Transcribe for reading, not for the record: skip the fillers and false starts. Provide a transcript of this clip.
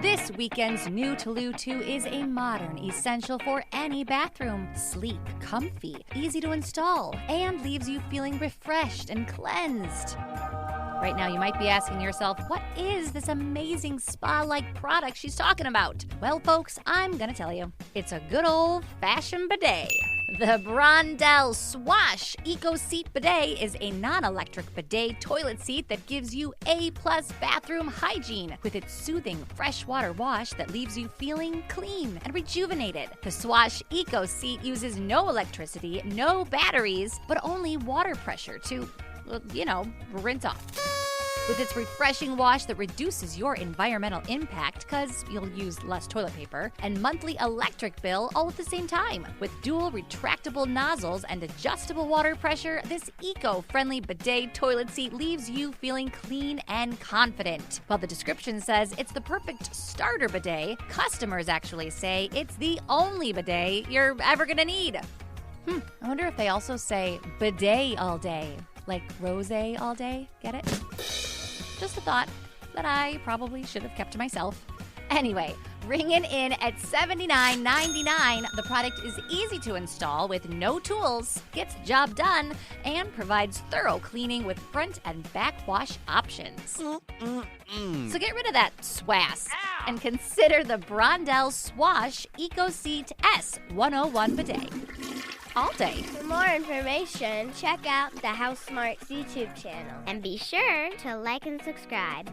This weekend's new Tolu 2 is a modern essential for any bathroom. Sleek, comfy, easy to install, and leaves you feeling refreshed and cleansed. Right now, you might be asking yourself, what is this amazing spa-like product she's talking about? Well, folks, I'm gonna tell you. It's a good old-fashioned bidet. The Brondell Swash EcoSeat bidet is a non-electric bidet toilet seat that gives you A-plus bathroom hygiene with its soothing freshwater wash that leaves you feeling clean and rejuvenated. The Swash EcoSeat uses no electricity, no batteries, but only water pressure to, rinse off. With its refreshing wash that reduces your environmental impact because you'll use less toilet paper, and monthly electric bill all at the same time. With dual retractable nozzles and adjustable water pressure, this eco-friendly bidet toilet seat leaves you feeling clean and confident. While the description says it's the perfect starter bidet, customers actually say it's the only bidet you're ever gonna need. I wonder if they also say bidet all day, like rosé all day. Get it? Just a thought that I probably should have kept to myself. Anyway, ringing in at $79.99, the product is easy to install with no tools, gets the job done, and provides thorough cleaning with front and back wash options. So get rid of that swass and consider the Brondell Swash EcoSeat S101 bidet. All day. For more information, check out the HouseSmarts YouTube channel. And be sure to like and subscribe.